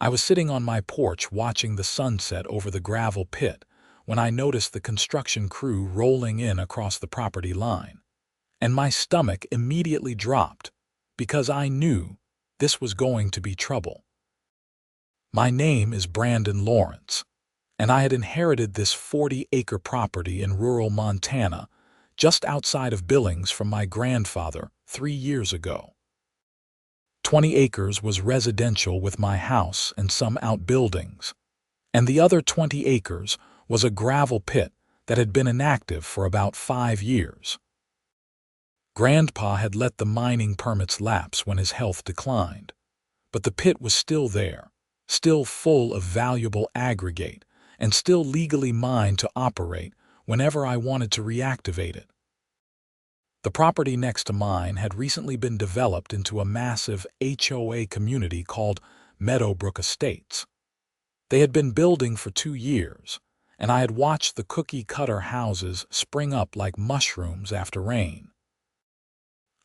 I was sitting on my porch watching the sunset over the gravel pit when I noticed the construction crew rolling in across the property line. And my stomach immediately dropped because I knew this was going to be trouble. My name is Brandon Lawrence, and I had inherited this 40-acre property in rural Montana just outside of Billings from my grandfather 3 years ago. 20 acres was residential with my house and some outbuildings, and the other 20 acres was a gravel pit that had been inactive for about 5 years. Grandpa had let the mining permits lapse when his health declined, but the pit was still there, still full of valuable aggregate, and still legally mine to operate whenever I wanted to reactivate it. The property next to mine had recently been developed into a massive HOA community called Meadowbrook Estates. They had been building for 2 years, and I had watched the cookie-cutter houses spring up like mushrooms after rain.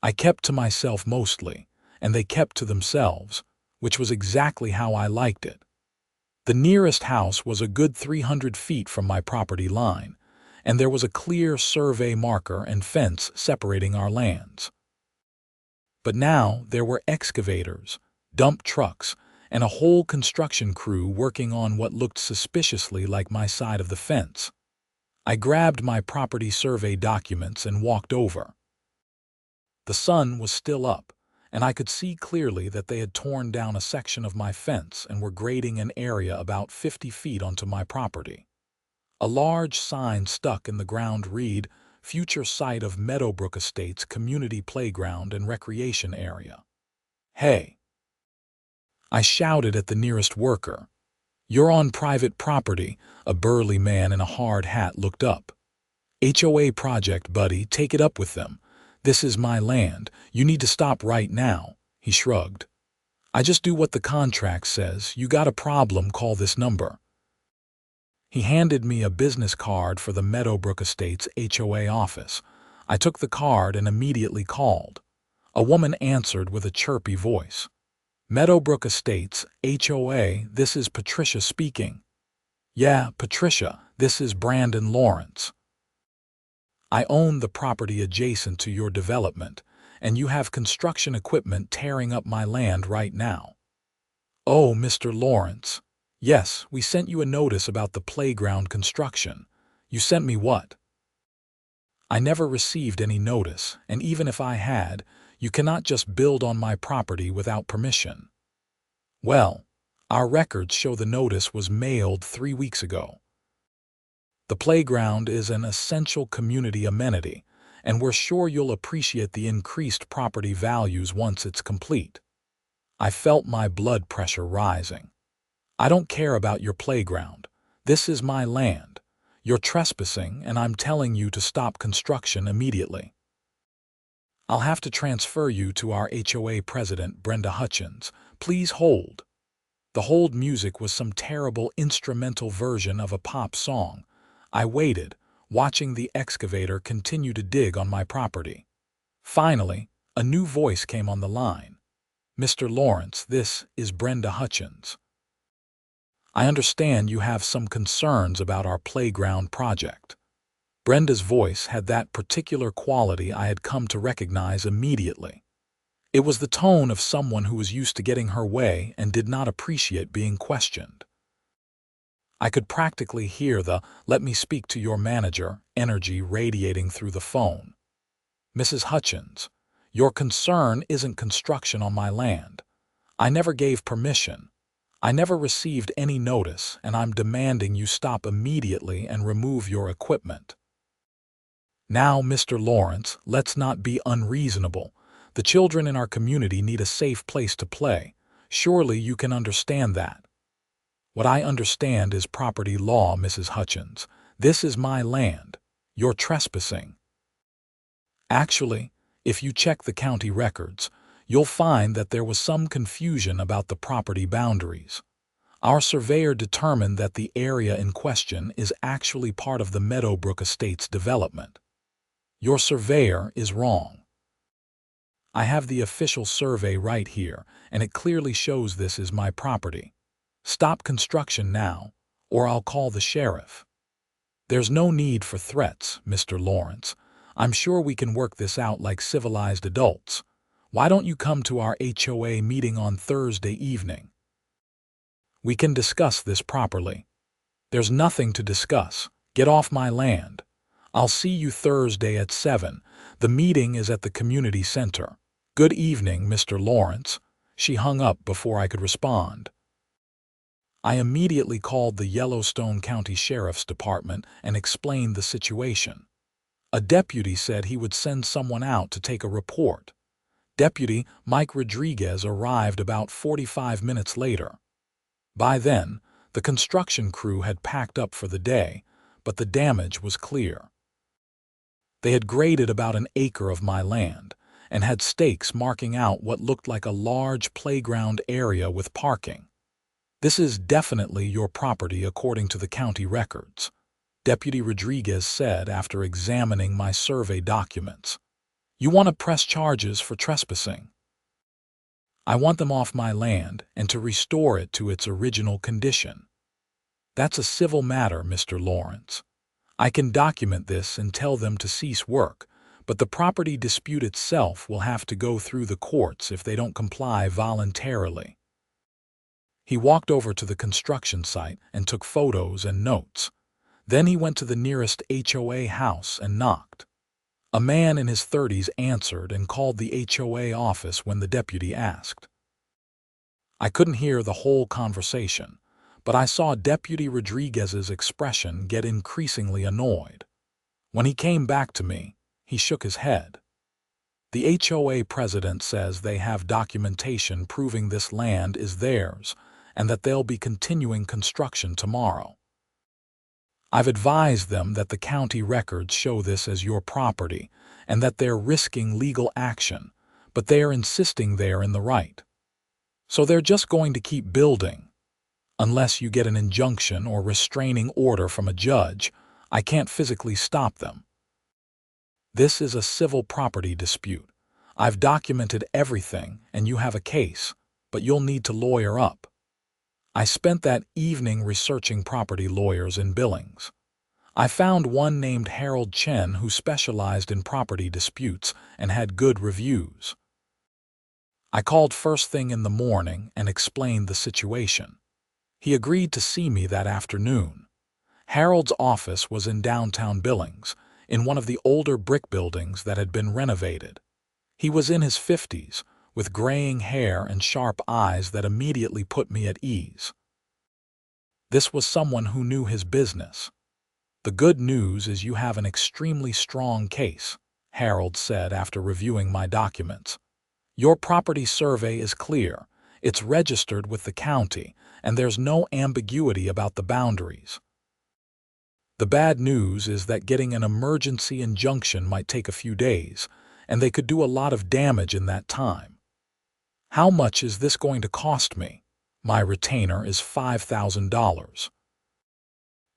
I kept to myself mostly, and they kept to themselves, which was exactly how I liked it. The nearest house was a good 300 feet from my property line, and there was a clear survey marker and fence separating our lands. But now there were excavators, dump trucks, and a whole construction crew working on what looked suspiciously like my side of the fence. I grabbed my property survey documents and walked over. The sun was still up, and I could see clearly that they had torn down a section of my fence and were grading an area about 50 feet onto my property. A large sign stuck in the ground read, "Future site of Meadowbrook Estates Community Playground and Recreation Area." "Hey!" I shouted at the nearest worker. "You're on private property." A burly man in a hard hat looked up. "HOA project, buddy, take it up with them. This is my land. You need to stop right now." He shrugged. "I just do what the contract says. You got a problem, call this number." He handed me a business card for the Meadowbrook Estates HOA office. I took the card and immediately called. A woman answered with a chirpy voice. "Meadowbrook Estates, HOA, this is Patricia speaking." "Yeah, Patricia, this is Brandon Lawrence. I own the property adjacent to your development, and you have construction equipment tearing up my land right now." "Oh, Mr. Lawrence. Yes, we sent you a notice about the playground construction. You sent me what?" "I never received any notice, and even if I had, you cannot just build on my property without permission." "Well, our records show the notice was mailed 3 weeks ago. The playground is an essential community amenity, and we're sure you'll appreciate the increased property values once it's complete." I felt my blood pressure rising. "I don't care about your playground. This is my land. You're trespassing, and I'm telling you to stop construction immediately." "I'll have to transfer you to our HOA president, Brenda Hutchins. Please hold." The hold music was some terrible instrumental version of a pop song. I waited, watching the excavator continue to dig on my property. Finally, a new voice came on the line. "Mr. Lawrence, this is Brenda Hutchins. I understand you have some concerns about our playground project." Brenda's voice had that particular quality I had come to recognize immediately. It was the tone of someone who was used to getting her way and did not appreciate being questioned. I could practically hear the "let me speak to your manager" energy radiating through the phone. "Mrs. Hutchins, your concern isn't construction on my land. I never gave permission. I never received any notice, and I'm demanding you stop immediately and remove your equipment." "Now, Mr. Lawrence, let's not be unreasonable. The children in our community need a safe place to play. Surely you can understand that." "What I understand is property law, Mrs. Hutchins. This is my land. You're trespassing." "Actually, if you check the county records, you'll find that there was some confusion about the property boundaries. Our surveyor determined that the area in question is actually part of the Meadowbrook Estates development. Your surveyor is wrong. I have the official survey right here, and it clearly shows this is my property. Stop construction now, or I'll call the sheriff. There's no need for threats, Mr. Lawrence. I'm sure we can work this out like civilized adults. Why don't you come to our HOA meeting on Thursday evening? We can discuss this properly. There's nothing to discuss. Get off my land. I'll see you Thursday at 7. The meeting is at the community center. Good evening, Mr. Lawrence. She hung up before I could respond. I immediately called the Yellowstone County Sheriff's Department and explained the situation. A deputy said he would send someone out to take a report. Deputy Mike Rodriguez arrived about 45 minutes later. By then, the construction crew had packed up for the day, but the damage was clear. They had graded about an acre of my land and had stakes marking out what looked like a large playground area with parking. This is definitely your property according to the county records, Deputy Rodriguez said after examining my survey documents. You want to press charges for trespassing? I want them off my land and to restore it to its original condition. That's a civil matter, Mr. Lawrence. I can document this and tell them to cease work, but the property dispute itself will have to go through the courts if they don't comply voluntarily. He walked over to the construction site and took photos and notes. Then he went to the nearest HOA house and knocked. A man in his 30s answered and called the HOA office when the deputy asked. I couldn't hear the whole conversation, but I saw Deputy Rodriguez's expression get increasingly annoyed. When he came back to me, he shook his head. The HOA president says they have documentation proving this land is theirs and that they'll be continuing construction tomorrow. I've advised them that the county records show this as your property and that they're risking legal action, but they are insisting they're in the right. So they're just going to keep building. Unless you get an injunction or restraining order from a judge, I can't physically stop them. This is a civil property dispute. I've documented everything and you have a case, but you'll need to lawyer up. I spent that evening researching property lawyers in Billings. I found one named Harold Chen who specialized in property disputes and had good reviews. I called first thing in the morning and explained the situation. He agreed to see me that afternoon. Harold's office was in downtown Billings, in one of the older brick buildings that had been renovated. He was in his 50s, with graying hair and sharp eyes that immediately put me at ease. This was someone who knew his business. The good news is you have an extremely strong case, Harold said after reviewing my documents. Your property survey is clear, it's registered with the county, and there's no ambiguity about the boundaries. The bad news is that getting an emergency injunction might take a few days, and they could do a lot of damage in that time. How much is this going to cost me? My retainer is $5,000.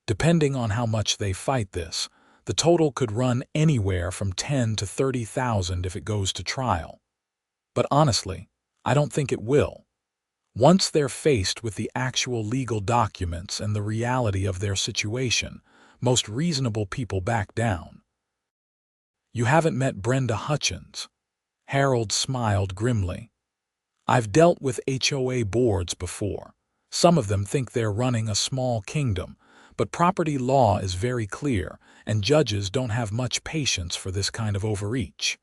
Depending on how much they fight this, the total could run anywhere from $10,000 to $30,000 if it goes to trial. But honestly, I don't think it will. Once they're faced with the actual legal documents and the reality of their situation, most reasonable people back down. You haven't met Brenda Hutchins. Harold smiled grimly. I've dealt with HOA boards before. Some of them think they're running a small kingdom, but property law is very clear, and judges don't have much patience for this kind of overreach.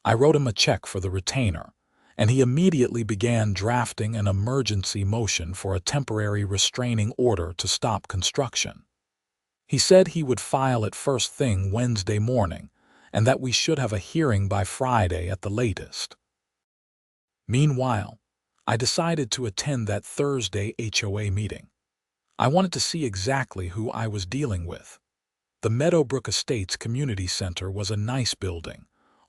I wrote him a check for the retainer, and he immediately began drafting an emergency motion for a temporary restraining order to stop construction. He said he would file it first thing Wednesday morning, and that we should have a hearing by Friday at the latest. Meanwhile, I decided to attend that Thursday HOA meeting. I wanted to see exactly who I was dealing with. The Meadowbrook Estates Community Center was a nice building,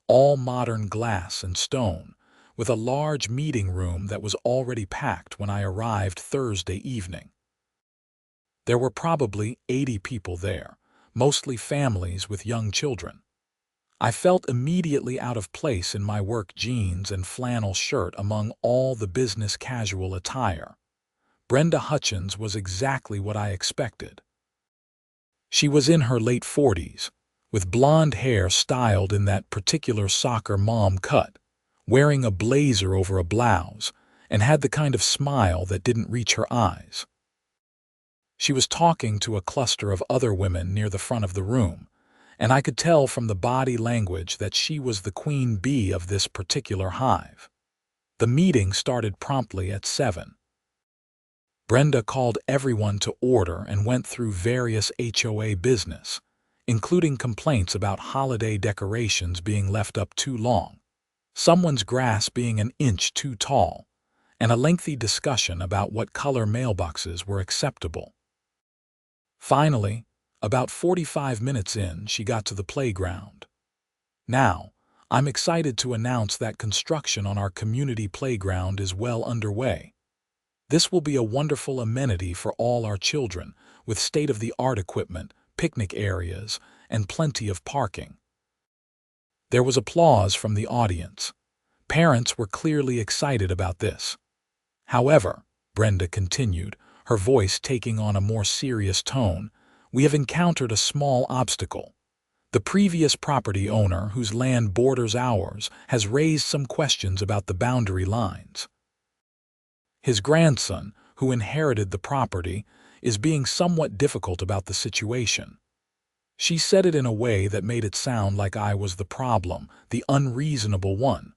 all modern glass and stone, with a large meeting room that was already packed when I arrived Thursday evening. There were probably 80 people there, mostly families with young children. I felt immediately out of place in my work jeans and flannel shirt among all the business casual attire. Brenda Hutchins was exactly what I expected. She was in her late 40s, with blonde hair styled in that particular soccer mom cut, wearing a blazer over a blouse, and had the kind of smile that didn't reach her eyes. She was talking to a cluster of other women near the front of the room, and I could tell from the body language that she was the queen bee of this particular hive. The meeting started promptly at 7. Brenda called everyone to order and went through various HOA business, including complaints about holiday decorations being left up too long, someone's grass being an inch too tall, and a lengthy discussion about what color mailboxes were acceptable. Finally, about 45 minutes in, she got to the playground. Now, I'm excited to announce that construction on our community playground is well underway. This will be a wonderful amenity for all our children, with state-of-the-art equipment, picnic areas, and plenty of parking. There was applause from the audience. Parents were clearly excited about this. However, Brenda continued, her voice taking on a more serious tone, we have encountered a small obstacle. The previous property owner, whose land borders ours, has raised some questions about the boundary lines. His grandson, who inherited the property, is being somewhat difficult about the situation. She said it in a way that made it sound like I was the problem, the unreasonable one.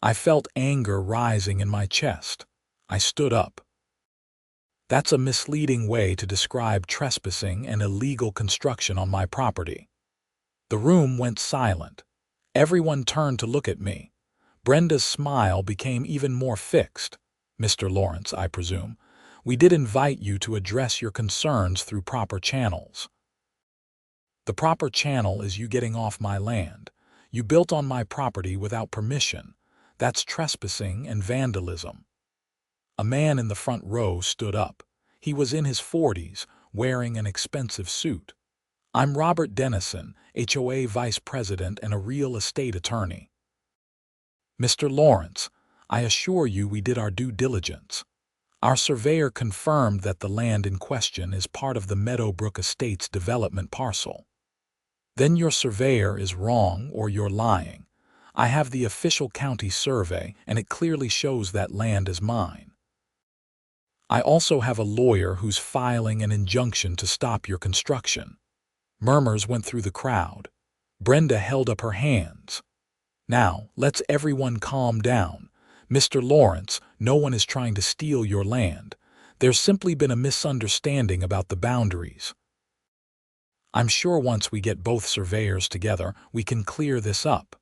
I felt anger rising in my chest. I stood up. That's a misleading way to describe trespassing and illegal construction on my property. The room went silent. Everyone turned to look at me. Brenda's smile became even more fixed. Mr. Lawrence, I presume, we did invite you to address your concerns through proper channels. The proper channel is you getting off my land. You built on my property without permission. That's trespassing and vandalism. A man in the front row stood up. He was in his 40s, wearing an expensive suit. I'm Robert Dennison, HOA Vice President and a real estate attorney. Mr. Lawrence, I assure you we did our due diligence. Our surveyor confirmed that the land in question is part of the Meadowbrook Estates development parcel. Then your surveyor is wrong or you're lying. I have the official county survey and it clearly shows that land is mine. I also have a lawyer who's filing an injunction to stop your construction. Murmurs went through the crowd. Brenda held up her hands. Now, let's everyone calm down. Mr. Lawrence, no one is trying to steal your land. There's simply been a misunderstanding about the boundaries. I'm sure once we get both surveyors together, we can clear this up.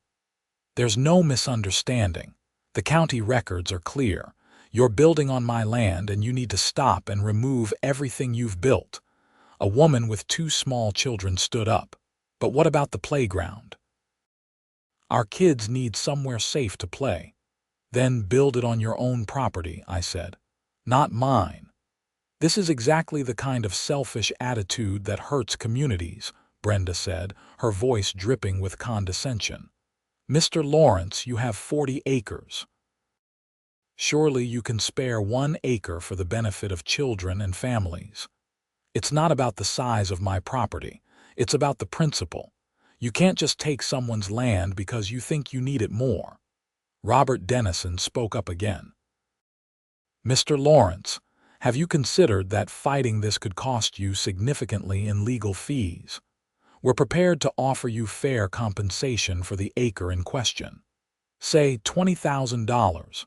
There's no misunderstanding. The county records are clear. You're building on my land and you need to stop and remove everything you've built. A woman with 2 small children stood up. But what about the playground? Our kids need somewhere safe to play. Then build it on your own property, I said. Not mine. This is exactly the kind of selfish attitude that hurts communities, Brenda said, her voice dripping with condescension. Mr. Lawrence, you have 40 acres. Surely you can spare 1 acre for the benefit of children and families. It's not about the size of my property. It's about the principle. You can't just take someone's land because you think you need it more. Robert Dennison spoke up again. Mr. Lawrence, have you considered that fighting this could cost you significantly in legal fees? We're prepared to offer you fair compensation for the acre in question. Say $20,000.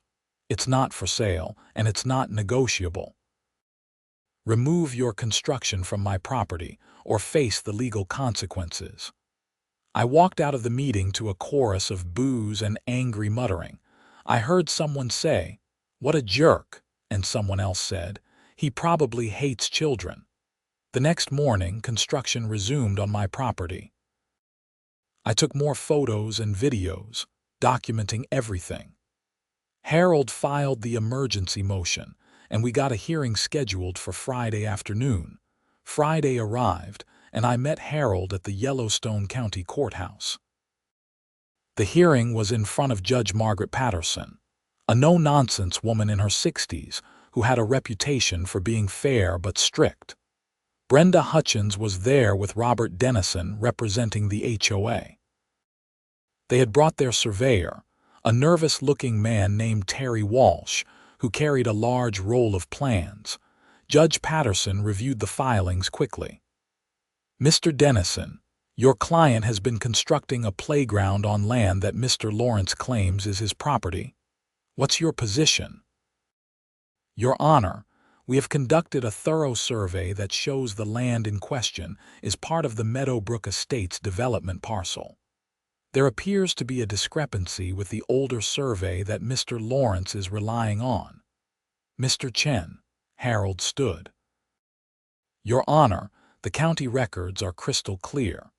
It's not for sale, and it's not negotiable. Remove your construction from my property, or face the legal consequences. I walked out of the meeting to a chorus of boos and angry muttering. I heard someone say, "What a jerk," and someone else said, "He probably hates children." The next morning, construction resumed on my property. I took more photos and videos, documenting everything. Harold filed the emergency motion, and we got a hearing scheduled for Friday afternoon. Friday arrived, and I met Harold at the Yellowstone County Courthouse. The hearing was in front of Judge Margaret Patterson, a no-nonsense woman in her 60s who had a reputation for being fair but strict. Brenda Hutchins was there with Robert Dennison representing the HOA. They had brought their surveyor, a nervous-looking man named Terry Walsh, who carried a large roll of plans. Judge Patterson reviewed the filings quickly. "Mr. Dennison, your client has been constructing a playground on land that Mr. Lawrence claims is his property. What's your position?" "Your Honor, we have conducted a thorough survey that shows the land in question is part of the Meadowbrook Estates development parcel. There appears to be a discrepancy with the older survey that Mr. Lawrence is relying on." "Mr. Chen," Harold stood. "Your Honor, the county records are crystal clear.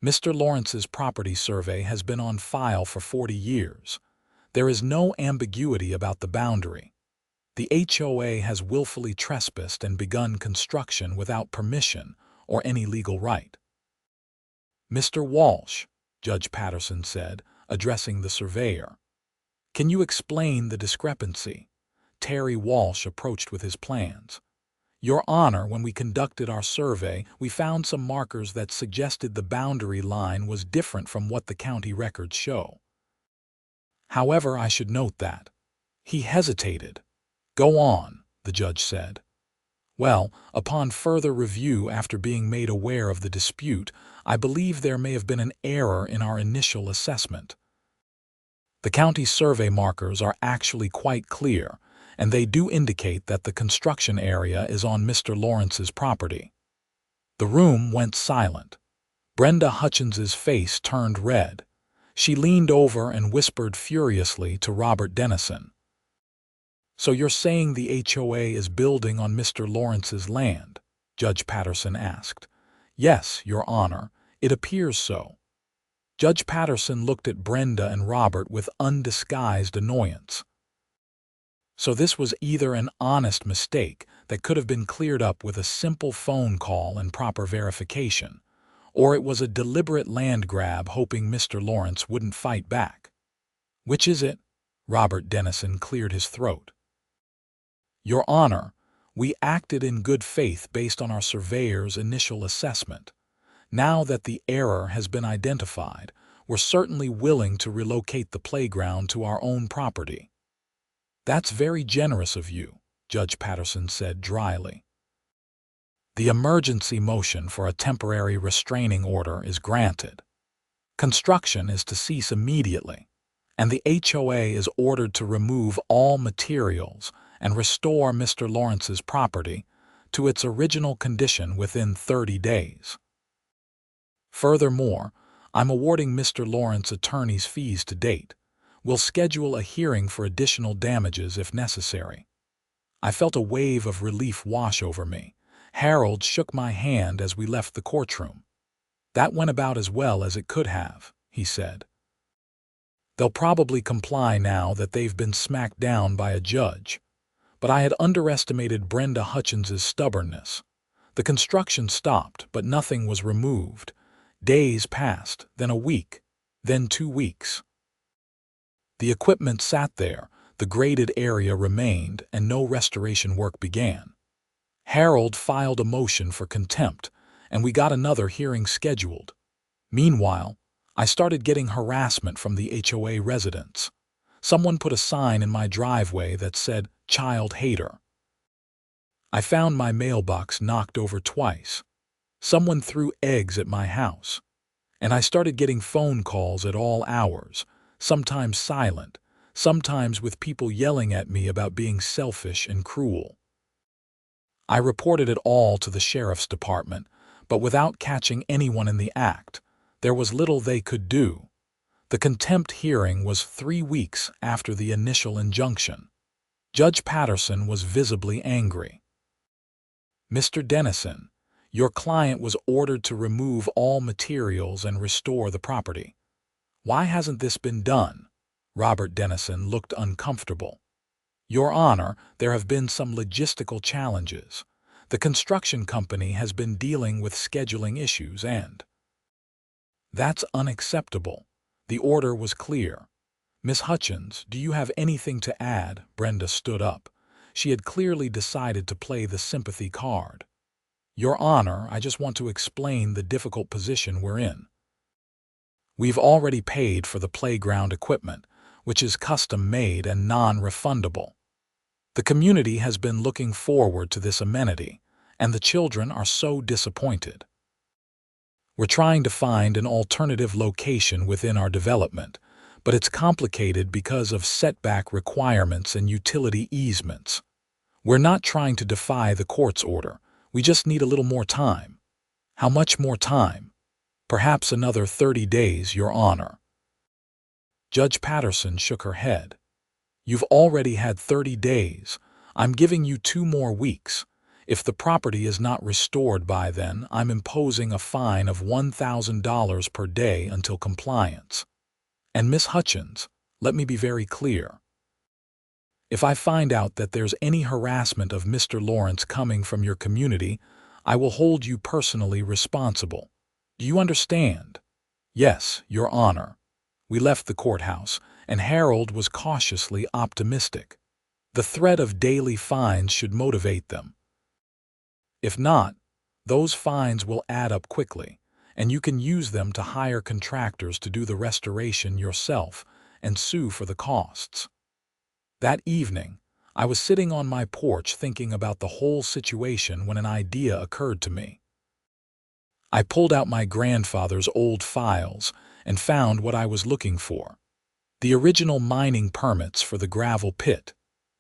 Mr. Lawrence's property survey has been on file for 40 years. There is no ambiguity about the boundary. The HOA has willfully trespassed and begun construction without permission or any legal right." "Mr. Walsh," Judge Patterson said, addressing the surveyor, "can you explain the discrepancy?" Terry Walsh approached with his plans. "Your Honor, when we conducted our survey, we found some markers that suggested the boundary line was different from what the county records show. However, I should note that." He hesitated. "Go on," the judge said. "Well, upon further review after being made aware of the dispute, I believe there may have been an error in our initial assessment. The county survey markers are actually quite clear, and they do indicate that the construction area is on Mr. Lawrence's property." The room went silent. Brenda Hutchins's face turned red. She leaned over and whispered furiously to Robert Dennison. "So you're saying the HOA is building on Mr. Lawrence's land?" Judge Patterson asked. "Yes, Your Honor, it appears so." Judge Patterson looked at Brenda and Robert with undisguised annoyance. "So this was either an honest mistake that could have been cleared up with a simple phone call and proper verification, or it was a deliberate land grab hoping Mr. Lawrence wouldn't fight back. Which is it?" Robert Dennison cleared his throat. "Your Honor, we acted in good faith based on our surveyor's initial assessment. Now that the error has been identified, we're certainly willing to relocate the playground to our own property." "That's very generous of you," Judge Patterson said dryly. "The emergency motion for a temporary restraining order is granted. Construction is to cease immediately, and the HOA is ordered to remove all materials and restore Mr. Lawrence's property to its original condition within 30 days. Furthermore, I'm awarding Mr. Lawrence attorney's fees to date. We'll schedule a hearing for additional damages if necessary." I felt a wave of relief wash over me. Harold shook my hand as we left the courtroom. "That went about as well as it could have," he said. "They'll probably comply now that they've been smacked down by a judge. But I had underestimated Brenda Hutchins's stubbornness. The construction stopped, but nothing was removed. Days passed, then a week, then 2 weeks. The equipment sat there, the graded area remained, and no restoration work began. Harold filed a motion for contempt, and we got another hearing scheduled. Meanwhile, I started getting harassment from the HOA residents. Someone put a sign in my driveway that said, "Child Hater." I found my mailbox knocked over twice. Someone threw eggs at my house. And I started getting phone calls at all hours, sometimes silent, sometimes with people yelling at me about being selfish and cruel. I reported it all to the sheriff's department, but without catching anyone in the act, there was little they could do. The contempt hearing was 3 weeks after the initial injunction. Judge Patterson was visibly angry. "Mr. Dennison, your client was ordered to remove all materials and restore the property. Why hasn't this been done?" Robert Dennison looked uncomfortable. "Your Honor, there have been some logistical challenges. The construction company has been dealing with scheduling issues and—" "That's unacceptable. The order was clear." "Miss Hutchins, do you have anything to add?" Brenda stood up. She had clearly decided to play the sympathy card. "Your Honor, I just want to explain the difficult position we're in. We've already paid for the playground equipment, which is custom-made and non-refundable. The community has been looking forward to this amenity, and the children are so disappointed. We're trying to find an alternative location within our development, but it's complicated because of setback requirements and utility easements. We're not trying to defy the court's order. We just need a little more time." "How much more time?" "Perhaps another 30 days, Your Honor." Judge Patterson shook her head. "You've already had 30 days. I'm giving you 2 more weeks. If the property is not restored by then, I'm imposing a fine of $1,000 per day until compliance. And Miss Hutchins, let me be very clear. If I find out that there's any harassment of Mr. Lawrence coming from your community, I will hold you personally responsible. Do you understand?" "Yes, Your Honor." We left the courthouse, and Harold was cautiously optimistic. The threat of daily fines should motivate them. If not, those fines will add up quickly, and you can use them to hire contractors to do the restoration yourself and sue for the costs. That evening, I was sitting on my porch thinking about the whole situation when an idea occurred to me. I pulled out my grandfather's old files and found what I was looking for: the original mining permits for the gravel pit.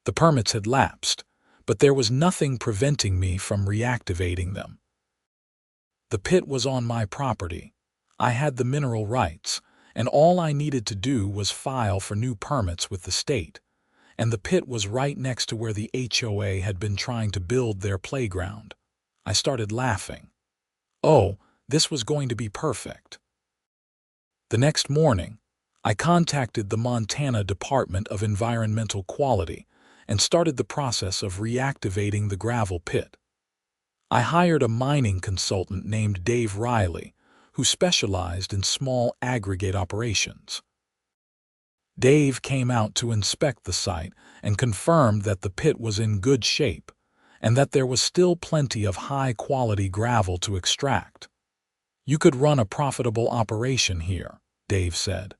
The permits had lapsed, but there was nothing preventing me from reactivating them. The pit was on my property. I had the mineral rights, and all I needed to do was file for new permits with the state. And the pit was right next to where the HOA had been trying to build their playground. I started laughing. Oh, this was going to be perfect. The next morning, I contacted the Montana Department of Environmental Quality and started the process of reactivating the gravel pit. I hired a mining consultant named Dave Riley, who specialized in small aggregate operations. Dave came out to inspect the site and confirmed that the pit was in good shape and that there was still plenty of high-quality gravel to extract. "You could run a profitable operation here," Dave said.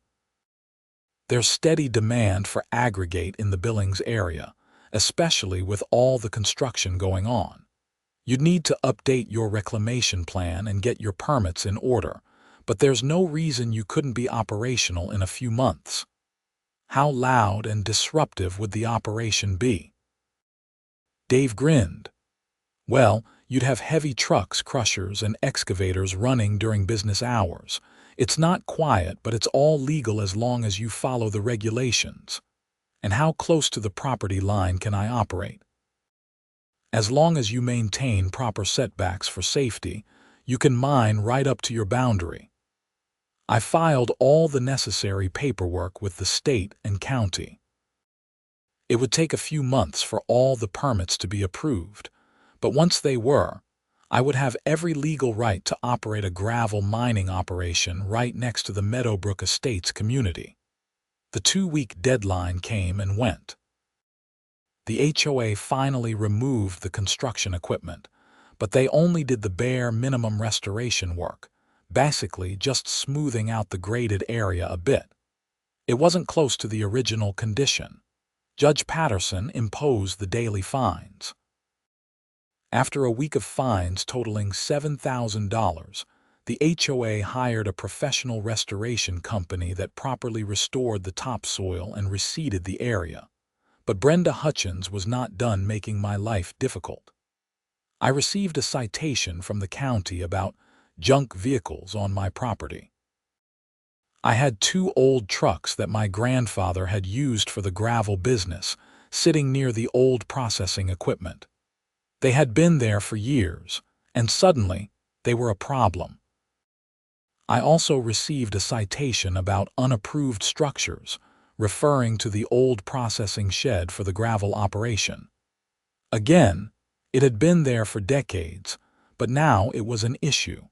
"There's steady demand for aggregate in the Billings area, especially with all the construction going on. You'd need to update your reclamation plan and get your permits in order, but there's no reason you couldn't be operational in a few months." "How loud and disruptive would the operation be?" Dave grinned. "Well, you'd have heavy trucks, crushers, and excavators running during business hours. It's not quiet, but it's all legal as long as you follow the regulations." "And how close to the property line can I operate?" "As long as you maintain proper setbacks for safety, you can mine right up to your boundary." I filed all the necessary paperwork with the state and county. It would take a few months for all the permits to be approved, but once they were, I would have every legal right to operate a gravel mining operation right next to the Meadowbrook Estates community. The 2-week deadline came and went. The HOA finally removed the construction equipment, but they only did the bare minimum restoration work, basically just smoothing out the graded area a bit. It wasn't close to the original condition. Judge Patterson imposed the daily fines. After a week of fines totaling $7,000, the HOA hired a professional restoration company that properly restored the topsoil and reseeded the area. But Brenda Hutchins was not done making my life difficult. I received a citation from the county about junk vehicles on my property. I had 2 old trucks that my grandfather had used for the gravel business sitting near the old processing equipment. They had been there for years, and suddenly they were a problem. I also received a citation about unapproved structures, referring to the old processing shed for the gravel operation. Again, it had been there for decades, but now it was an issue.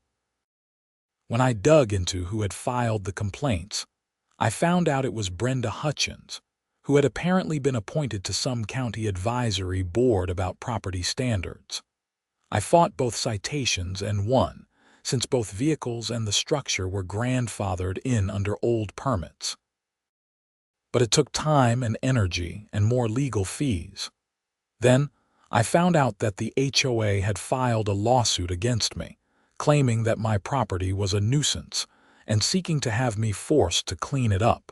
When I dug into who had filed the complaints, I found out it was Brenda Hutchins, who had apparently been appointed to some county advisory board about property standards. I fought both citations and won, since both vehicles and the structure were grandfathered in under old permits. But it took time and energy and more legal fees. Then, I found out that the HOA had filed a lawsuit against me, claiming that my property was a nuisance and seeking to have me forced to clean it up.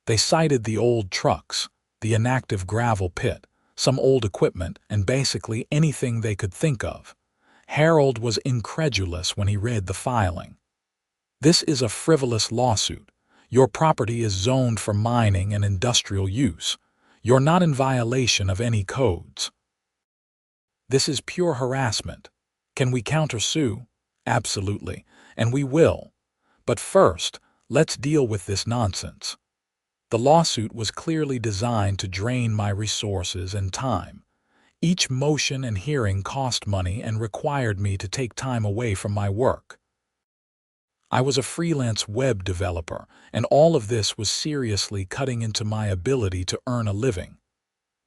They cited the old trucks, the inactive gravel pit, some old equipment, and basically anything they could think of. Harold was incredulous when he read the filing. "This is a frivolous lawsuit. Your property is zoned for mining and industrial use. You're not in violation of any codes. This is pure harassment. Can we countersue? Absolutely, and we will. But first, let's deal with this nonsense." The lawsuit was clearly designed to drain my resources and time. Each motion and hearing cost money and required me to take time away from my work. I was a freelance web developer, and all of this was seriously cutting into my ability to earn a living.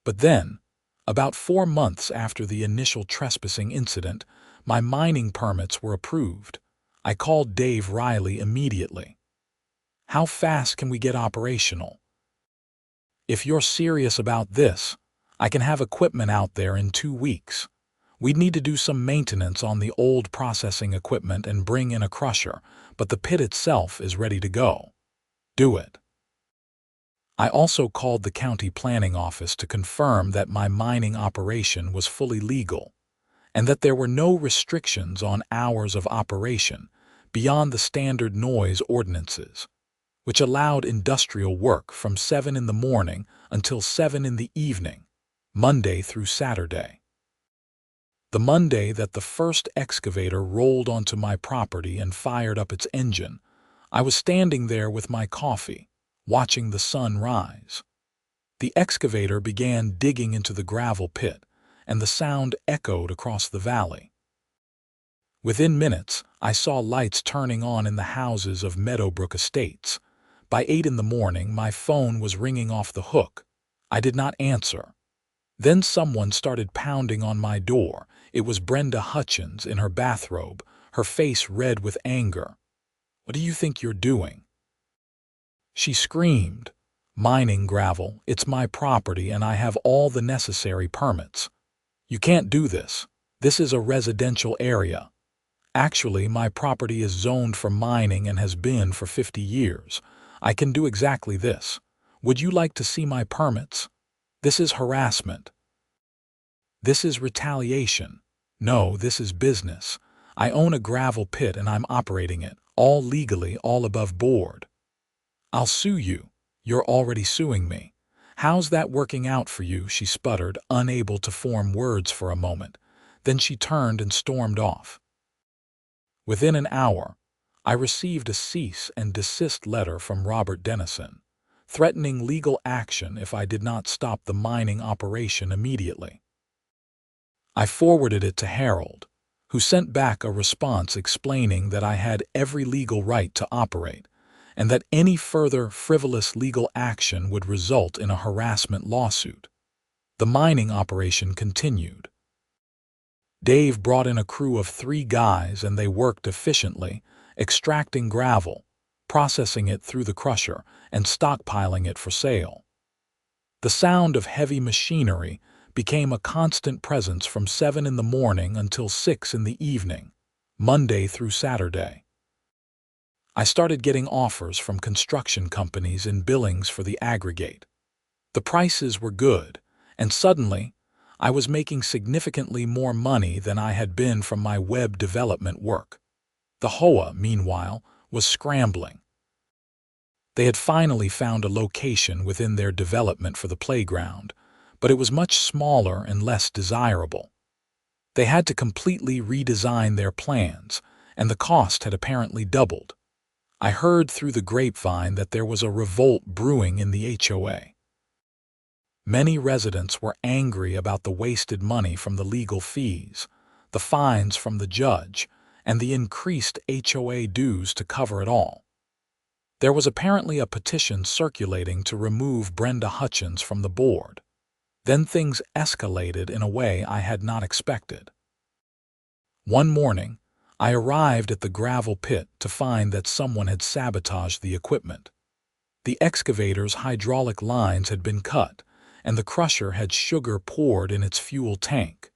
But then, about 4 months after the initial trespassing incident, my mining permits were approved. I called Dave Riley immediately. "How fast can we get operational? If you're serious about this, I can have equipment out there in 2 weeks. We'd need to do some maintenance on the old processing equipment and bring in a crusher, but the pit itself is ready to go. Do it." I also called the county planning office to confirm that my mining operation was fully legal, and that there were no restrictions on hours of operation beyond the standard noise ordinances, which allowed industrial work from 7 in the morning until 7 in the evening, Monday through Saturday. The Monday that the first excavator rolled onto my property and fired up its engine, I was standing there with my coffee, watching the sun rise. The excavator began digging into the gravel pit, and the sound echoed across the valley. Within minutes, I saw lights turning on in the houses of Meadowbrook Estates. By 8 in the morning, my phone was ringing off the hook. I did not answer. Then someone started pounding on my door. It was Brenda Hutchins in her bathrobe, her face red with anger. "What do you think you're doing?" she screamed. "Mining gravel. It's my property and I have all the necessary permits. You can't do this. This is a residential area. Actually, my property is zoned for mining and has been for 50 years. I can do exactly this. Would you like to see my permits? This is harassment. This is retaliation. No, this is business. I own a gravel pit and I'm operating it, all legally, all above board. I'll sue you. You're already suing me. How's that working out for you?" she sputtered, unable to form words for a moment. Then she turned and stormed off. Within an hour, I received a cease and desist letter from Robert Dennison, threatening legal action if I did not stop the mining operation immediately. I forwarded it to Harold, who sent back a response explaining that I had every legal right to operate, and that any further frivolous legal action would result in a harassment lawsuit. The mining operation continued. Dave brought in a crew of 3 guys and they worked efficiently, extracting gravel, processing it through the crusher, and stockpiling it for sale. The sound of heavy machinery became a constant presence from 7 in the morning until 6 in the evening, Monday through Saturday. I started getting offers from construction companies in Billings for the aggregate. The prices were good, and suddenly, I was making significantly more money than I had been from my web development work. The HOA, meanwhile, was scrambling. They had finally found a location within their development for the playground, but it was much smaller and less desirable. They had to completely redesign their plans, and the cost had apparently doubled. I heard through the grapevine that there was a revolt brewing in the HOA. Many residents were angry about the wasted money from the legal fees, the fines from the judge, and the increased HOA dues to cover it all. There was apparently a petition circulating to remove Brenda Hutchins from the board. Then things escalated in a way I had not expected. One morning, I arrived at the gravel pit to find that someone had sabotaged the equipment. The excavator's hydraulic lines had been cut, and the crusher had sugar poured in its fuel tank.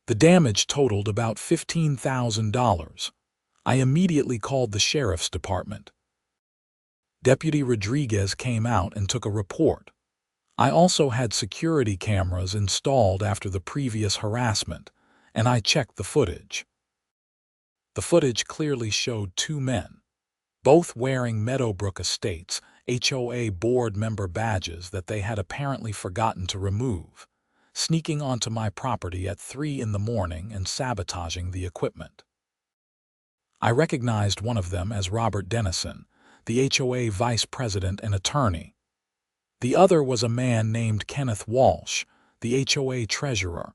The damage totaled about $15,000. I immediately called the sheriff's department. Deputy Rodriguez came out and took a report. I also had security cameras installed after the previous harassment, and I checked the footage. The footage clearly showed two men, both wearing Meadowbrook Estates HOA board member badges that they had apparently forgotten to remove, sneaking onto my property at 3 in the morning and sabotaging the equipment. I recognized one of them as Robert Dennison, the HOA vice president and attorney. The other was a man named Kenneth Walsh, the HOA treasurer.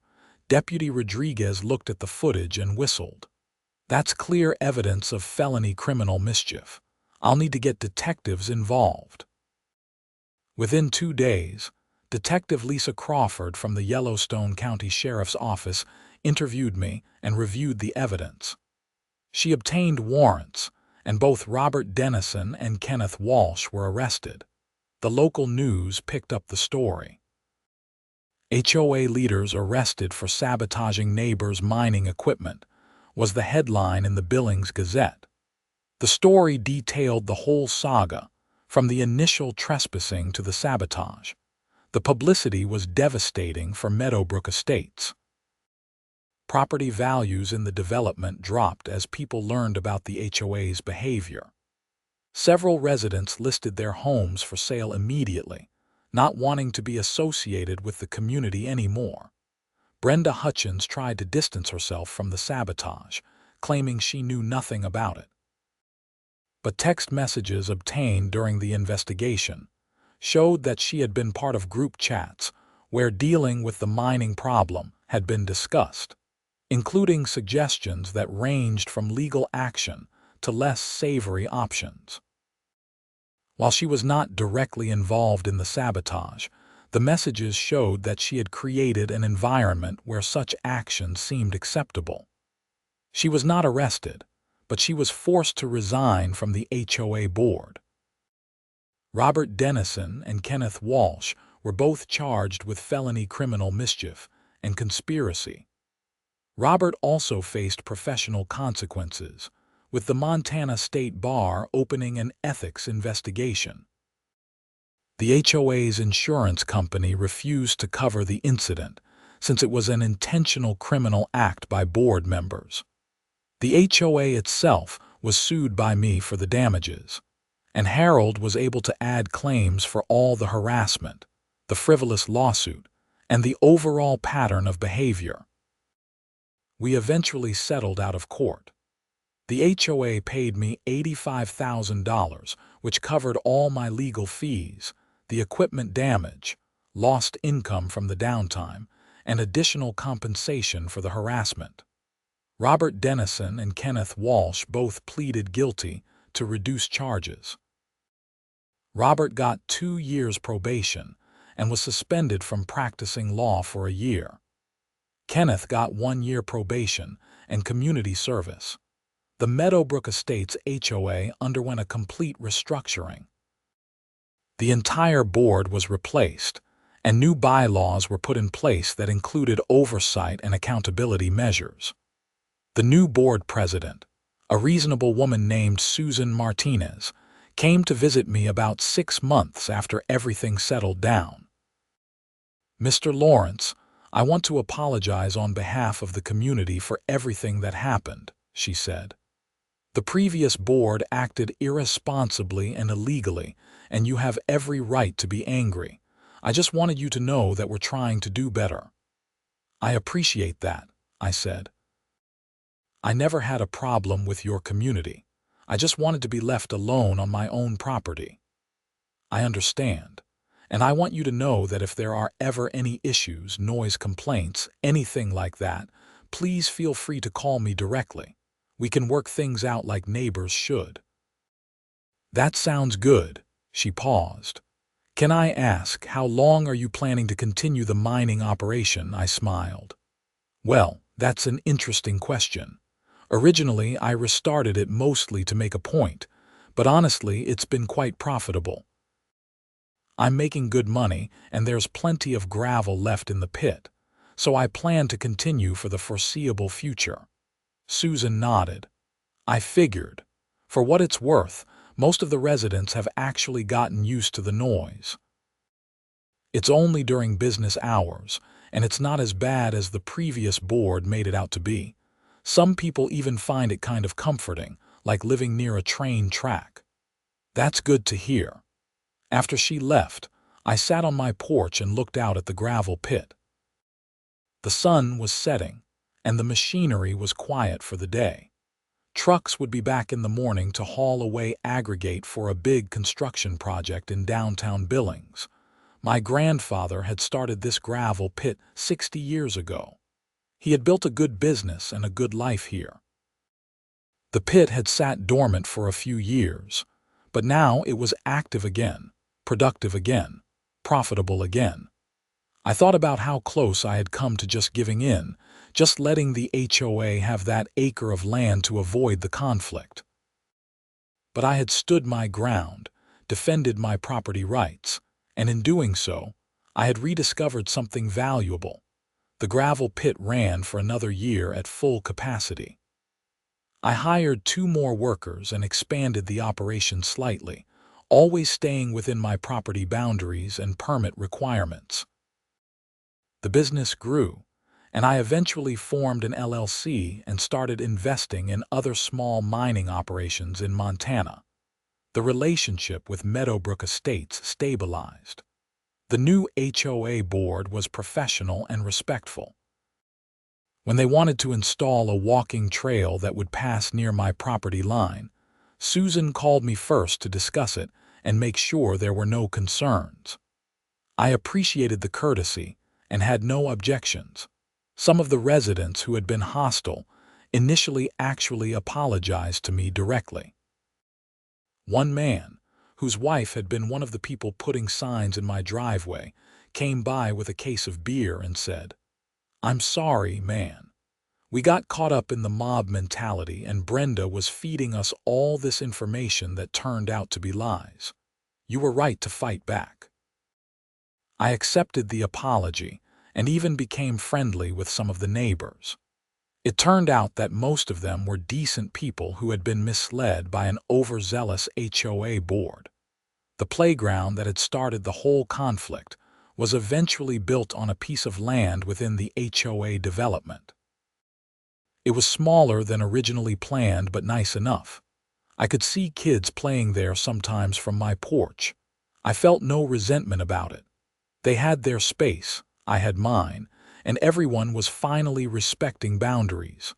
Deputy Rodriguez looked at the footage and whistled. That's clear evidence of felony criminal mischief. I'll need to get detectives involved. Within 2 days, Detective Lisa Crawford from the Yellowstone County Sheriff's Office interviewed me and reviewed the evidence. She obtained warrants, and both Robert Dennison and Kenneth Walsh were arrested. The local news picked up the story. HOA leaders arrested for sabotaging neighbors' mining equipment was the headline in the Billings Gazette. The story detailed the whole saga, from the initial trespassing to the sabotage. The publicity was devastating for Meadowbrook Estates. Property values in the development dropped as people learned about the HOA's behavior. Several residents listed their homes for sale immediately, not wanting to be associated with the community anymore. Brenda Hutchins tried to distance herself from the sabotage, claiming she knew nothing about it. But text messages obtained during the investigation showed that she had been part of group chats where dealing with the mining problem had been discussed, including suggestions that ranged from legal action to less savory options. While she was not directly involved in the sabotage, the messages showed that she had created an environment where such actions seemed acceptable. She was not arrested, but she was forced to resign from the HOA board. Robert Dennison and Kenneth Walsh were both charged with felony criminal mischief and conspiracy. Robert also faced professional consequences, with the Montana State Bar opening an ethics investigation. The HOA's insurance company refused to cover the incident since it was an intentional criminal act by board members. The HOA itself was sued by me for the damages, and Harold was able to add claims for all the harassment, the frivolous lawsuit, and the overall pattern of behavior. We eventually settled out of court. The HOA paid me $85,000, which covered all my legal fees, the equipment damage, lost income from the downtime, and additional compensation for the harassment. Robert Dennison and Kenneth Walsh both pleaded guilty to reduced charges. Robert got 2 years probation and was suspended from practicing law for a year. Kenneth got 1 year probation and community service. The Meadowbrook Estates HOA underwent a complete restructuring. The entire board was replaced, and new bylaws were put in place that included oversight and accountability measures. The new board president, a reasonable woman named Susan Martinez, came to visit me about 6 months after everything settled down. "Mr. Lawrence, I want to apologize on behalf of the community for everything that happened," she said. "The previous board acted irresponsibly and illegally, and you have every right to be angry. I just wanted you to know that we're trying to do better." "I appreciate that," I said. "I never had a problem with your community. I just wanted to be left alone on my own property." "I understand, and I want you to know that if there are ever any issues, noise complaints, anything like that, please feel free to call me directly. We can work things out like neighbors should." That sounds good. She paused. Can I ask, how long are you planning to continue the mining operation? I smiled. Well, that's an interesting question. Originally, I restarted it mostly to make a point, but honestly, it's been quite profitable. I'm making good money, and there's plenty of gravel left in the pit, so I plan to continue for the foreseeable future. Susan nodded. I figured. For what it's worth, most of the residents have actually gotten used to the noise. It's only during business hours, and it's not as bad as the previous board made it out to be. Some people even find it kind of comforting, like living near a train track. That's good to hear. After she left, I sat on my porch and looked out at the gravel pit. The sun was setting, and the machinery was quiet for the day. Trucks would be back in the morning to haul away aggregate for a big construction project in downtown Billings. My grandfather had started this gravel pit 60 years ago. He had built a good business and a good life here. The pit had sat dormant for a few years, but now it was active again, productive again, profitable again. I thought about how close I had come to just giving in, just letting the HOA have that acre of land to avoid the conflict. But I had stood my ground, defended my property rights, and in doing so, I had rediscovered something valuable. The gravel pit ran for another year at full capacity. I hired 2 more workers and expanded the operation slightly, always staying within my property boundaries and permit requirements. The business grew, and I eventually formed an LLC and started investing in other small mining operations in Montana. The relationship with Meadowbrook Estates stabilized. The new HOA board was professional and respectful. When they wanted to install a walking trail that would pass near my property line, Susan called me first to discuss it and make sure there were no concerns. I appreciated the courtesy and had no objections. Some of the residents who had been hostile initially actually apologized to me directly. One man, whose wife had been one of the people putting signs in my driveway, came by with a case of beer and said, "I'm sorry, man. We got caught up in the mob mentality and Brenda was feeding us all this information that turned out to be lies. You were right to fight back." I accepted the apology and even became friendly with some of the neighbors. It turned out that most of them were decent people who had been misled by an overzealous HOA board. The playground that had started the whole conflict was eventually built on a piece of land within the HOA development. It was smaller than originally planned, but nice enough. I could see kids playing there sometimes from my porch. I felt no resentment about it. They had their space, I had mine, and everyone was finally respecting boundaries.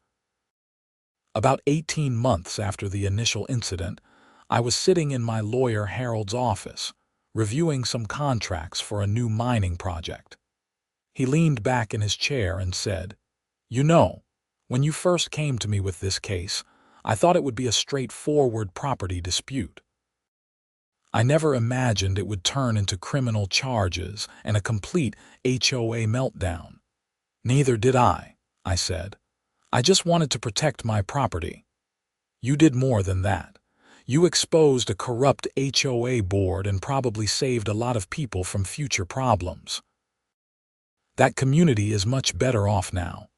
About 18 months after the initial incident, I was sitting in my lawyer Harold's office, reviewing some contracts for a new mining project. He leaned back in his chair and said, "You know, when you first came to me with this case, I thought it would be a straightforward property dispute. I never imagined it would turn into criminal charges and a complete HOA meltdown." "Neither did I," said. "I just wanted to protect my property." "You did more than that. You exposed a corrupt HOA board and probably saved a lot of people from future problems. That community is much better off now."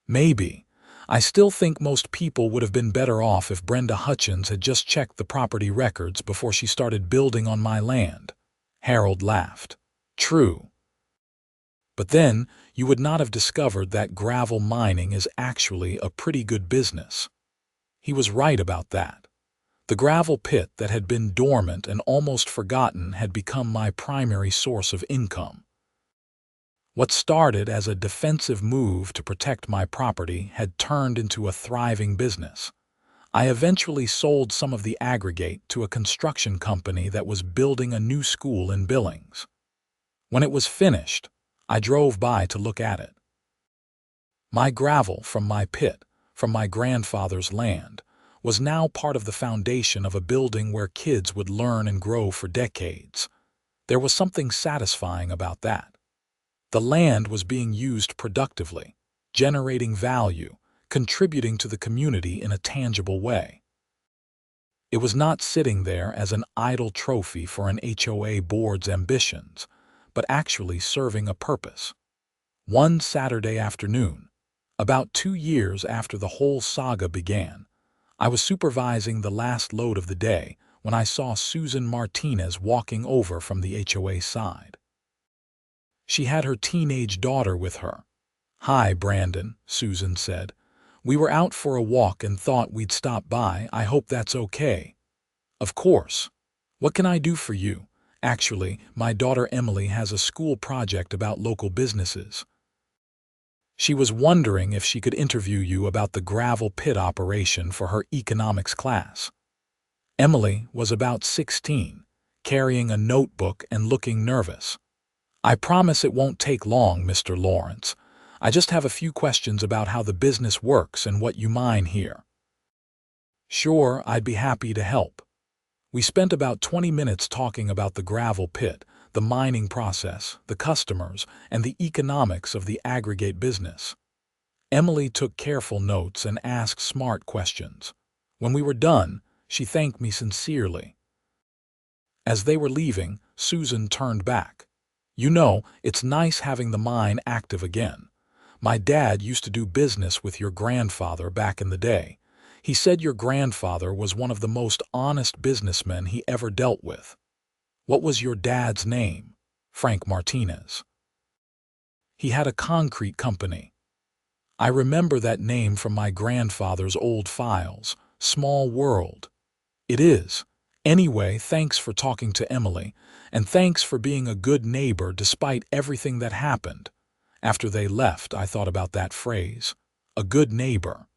"Maybe. I still think most people would have been better off if Brenda Hutchins had just checked the property records before she started building on my land." Harold laughed. "True. But then you would not have discovered that gravel mining is actually a pretty good business." He was right about that. The gravel pit that had been dormant and almost forgotten had become my primary source of income. What started as a defensive move to protect my property had turned into a thriving business. I eventually sold some of the aggregate to a construction company that was building a new school in Billings. When it was finished, I drove by to look at it. My gravel from my pit, from my grandfather's land, was now part of the foundation of a building where kids would learn and grow for decades. There was something satisfying about that. The land was being used productively, generating value, contributing to the community in a tangible way. It was not sitting there as an idle trophy for an HOA board's ambitions, but actually serving a purpose. One Saturday afternoon, about 2 years after the whole saga began, I was supervising the last load of the day when I saw Susan Martinez walking over from the HOA side. She had her teenage daughter with her. "Hi, Brandon," Susan said. "We were out for a walk and thought we'd stop by. I hope that's okay." "Of course. What can I do for you?" "Actually, my daughter Emily has a school project about local businesses. She was wondering if she could interview you about the gravel pit operation for her economics class." Emily was about 16, carrying a notebook and looking nervous. "I promise it won't take long, Mr. Lawrence. I just have a few questions about how the business works and what you mine here." "Sure, I'd be happy to help." We spent about 20 minutes talking about the gravel pit, the mining process, the customers, and the economics of the aggregate business. Emily took careful notes and asked smart questions. When we were done, she thanked me sincerely. As they were leaving, Susan turned back. "You know, it's nice having the mine active again. My dad used to do business with your grandfather back in the day. He said your grandfather was one of the most honest businessmen he ever dealt with." "What was your dad's name?" "Frank Martinez. He had a concrete company." "I remember that name from my grandfather's old files. Small world." "It is. Anyway, thanks for talking to Emily, and thanks for being a good neighbor despite everything that happened." After they left, I thought about that phrase, a good neighbor.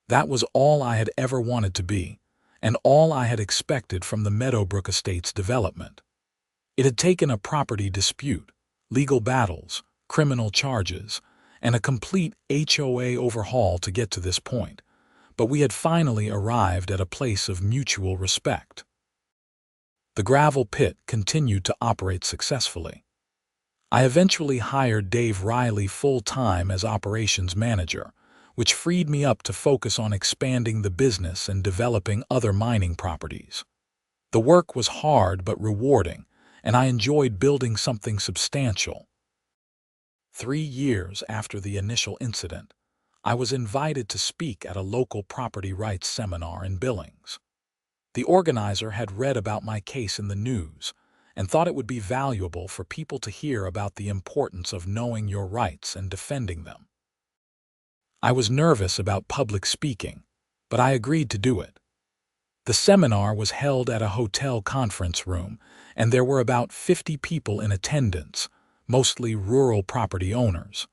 That was all I had ever wanted to be, and all I had expected from the Meadowbrook Estates development. It had taken a property dispute, legal battles, criminal charges, and a complete HOA overhaul to get to this point, but we had finally arrived at a place of mutual respect. The gravel pit continued to operate successfully. I eventually hired Dave Riley full-time as operations manager, which freed me up to focus on expanding the business and developing other mining properties. The work was hard but rewarding, and I enjoyed building something substantial. 3 years after the initial incident, I was invited to speak at a local property rights seminar in Billings. The organizer had read about my case in the news and thought it would be valuable for people to hear about the importance of knowing your rights and defending them. I was nervous about public speaking, but I agreed to do it. The seminar was held at a hotel conference room, and there were about 50 people in attendance, mostly rural property owners.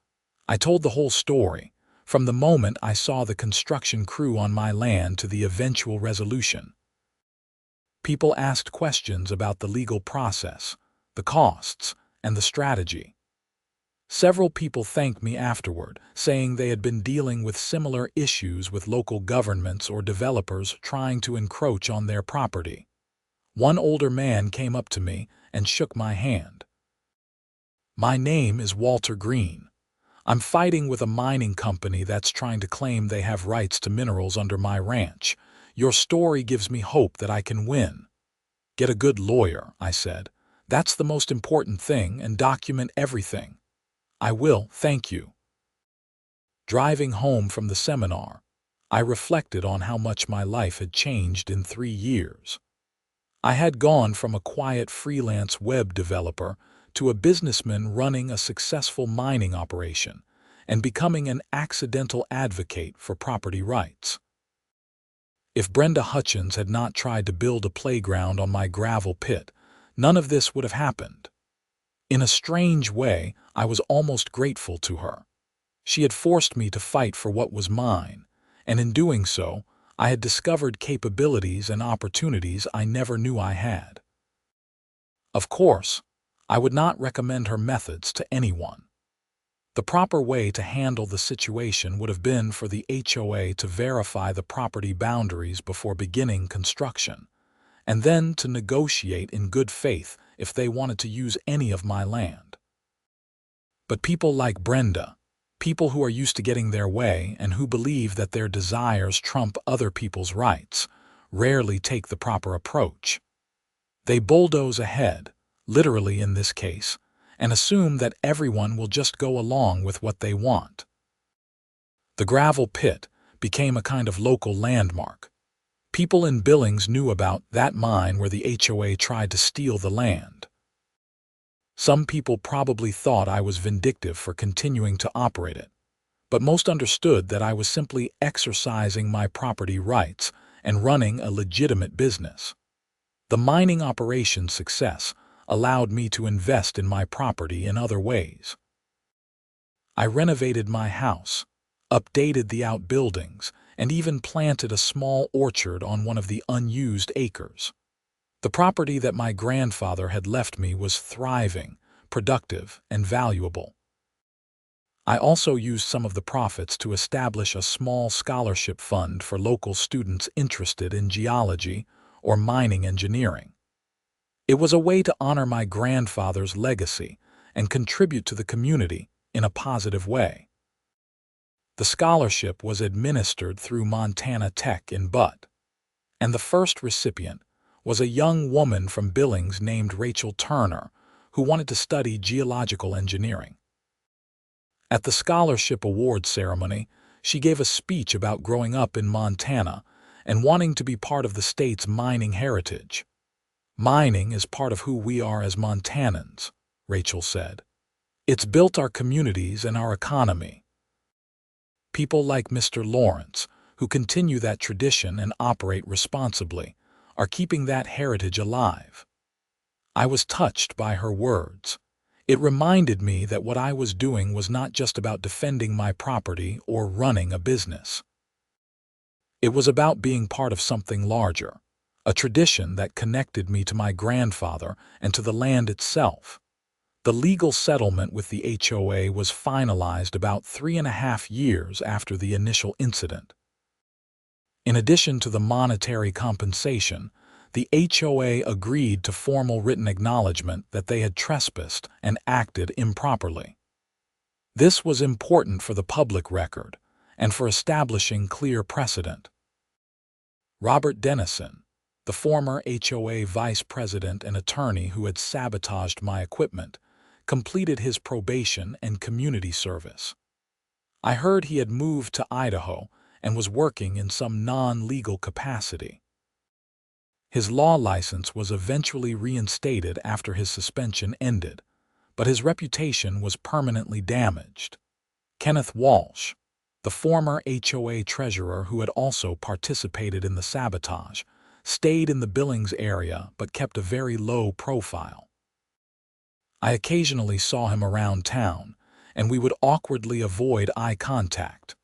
I told the whole story, from the moment I saw the construction crew on my land to the eventual resolution. People asked questions about the legal process, the costs, and the strategy. Several people thanked me afterward, saying they had been dealing with similar issues with local governments or developers trying to encroach on their property. One older man came up to me and shook my hand. "My name is Walter Green. I'm fighting with a mining company that's trying to claim they have rights to minerals under my ranch. Your story gives me hope that I can win." "Get a good lawyer," I said. "That's the most important thing, and document everything." "I will, thank you." Driving home from the seminar, I reflected on how much my life had changed in 3 years. I had gone from a quiet freelance web developer to a businessman running a successful mining operation and becoming an accidental advocate for property rights. If Brenda Hutchins had not tried to build a playground on my gravel pit, none of this would have happened. In a strange way, I was almost grateful to her. She had forced me to fight for what was mine, and in doing so, I had discovered capabilities and opportunities I never knew I had. Of course, I would not recommend her methods to anyone. The proper way to handle the situation would have been for the HOA to verify the property boundaries before beginning construction, and then to negotiate in good faith if they wanted to use any of my land. But people like Brenda, people who are used to getting their way and who believe that their desires trump other people's rights, rarely take the proper approach. They bulldoze ahead, literally in this case, and assume that everyone will just go along with what they want. The gravel pit became a kind of local landmark. People in Billings knew about that mine where the HOA tried to steal the land. Some people probably thought I was vindictive for continuing to operate it, but most understood that I was simply exercising my property rights and running a legitimate business. The mining operation's success allowed me to invest in my property in other ways. I renovated my house, updated the outbuildings, and even planted a small orchard on one of the unused acres. The property that my grandfather had left me was thriving, productive, and valuable. I also used some of the profits to establish a small scholarship fund for local students interested in geology or mining engineering. It was a way to honor my grandfather's legacy and contribute to the community in a positive way. The scholarship was administered through Montana Tech in Butte, and the first recipient was a young woman from Billings named Rachel Turner who wanted to study geological engineering. At the scholarship award ceremony, she gave a speech about growing up in Montana and wanting to be part of the state's mining heritage. "Mining is part of who we are as Montanans," Rachel said. "It's built our communities and our economy." People like Mr. Lawrence, who continue that tradition and operate responsibly, are keeping that heritage alive. I was touched by her words. It reminded me that what I was doing was not just about defending my property or running a business. It was about being part of something larger, a tradition that connected me to my grandfather and to the land itself. The legal settlement with the HOA was finalized about 3.5 years after the initial incident. In addition to the monetary compensation, the HOA agreed to formal written acknowledgement that they had trespassed and acted improperly. This was important for the public record and for establishing clear precedent. Robert Dennison, the former HOA vice president and attorney who had sabotaged my equipment, completed his probation and community service. I heard he had moved to Idaho and was working in some non-legal capacity. His law license was eventually reinstated after his suspension ended, but his reputation was permanently damaged. Kenneth Walsh, the former HOA treasurer who had also participated in the sabotage, stayed in the Billings area but kept a very low profile. I occasionally saw him around town, and we would awkwardly avoid eye contact.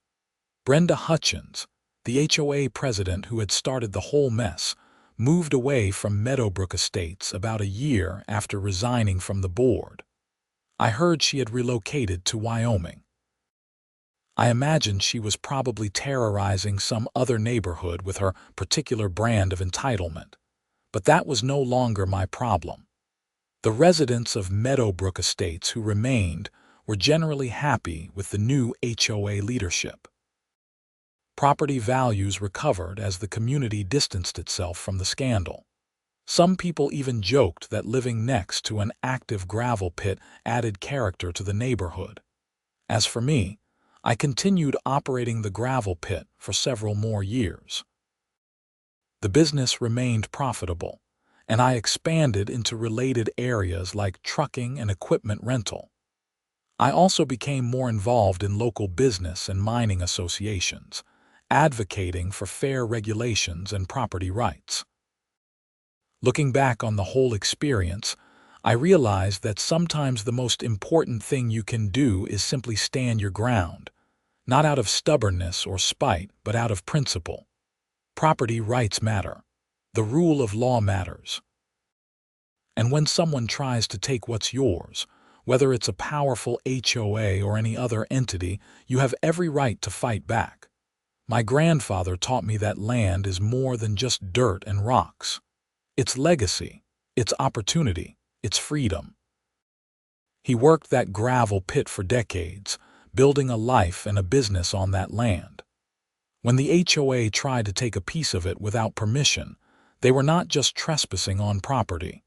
Brenda Hutchins, the HOA president who had started the whole mess, moved away from Meadowbrook Estates about a year after resigning from the board. I heard she had relocated to Wyoming. I imagined she was probably terrorizing some other neighborhood with her particular brand of entitlement, but that was no longer my problem. The residents of Meadowbrook Estates who remained were generally happy with the new HOA leadership. Property values recovered as the community distanced itself from the scandal. Some people even joked that living next to an active gravel pit added character to the neighborhood. As for me, I continued operating the gravel pit for several more years. The business remained profitable, and I expanded into related areas like trucking and equipment rental. I also became more involved in local business and mining associations, advocating for fair regulations and property rights. Looking back on the whole experience, I realized that sometimes the most important thing you can do is simply stand your ground, not out of stubbornness or spite, but out of principle. Property rights matter. The rule of law matters. And when someone tries to take what's yours, Whether it's a powerful HOA or any other entity, you have every right to fight back. My grandfather taught me that land is more than just dirt and rocks. It's legacy, it's opportunity, it's freedom. He worked that gravel pit for decades, building a life and a business on that land. When the HOA tried to take a piece of it without permission, they were not just trespassing on property.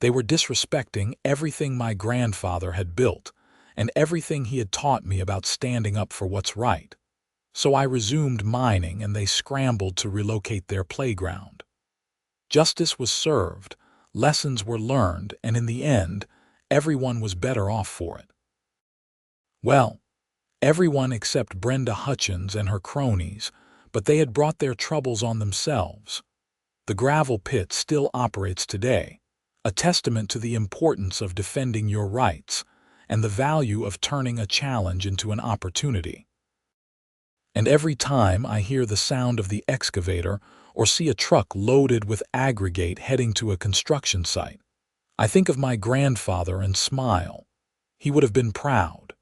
They were disrespecting everything my grandfather had built and everything he had taught me about standing up for what's right. So I resumed mining and they scrambled to relocate their playground. Justice was served, lessons were learned, and in the end, everyone was better off for it. Well, everyone except Brenda Hutchins and her cronies, but they had brought their troubles on themselves. The gravel pit still operates today, a testament to the importance of defending your rights and the value of turning a challenge into an opportunity. And every time I hear the sound of the excavator or see a truck loaded with aggregate heading to a construction site, I think of my grandfather and smile. He would have been proud.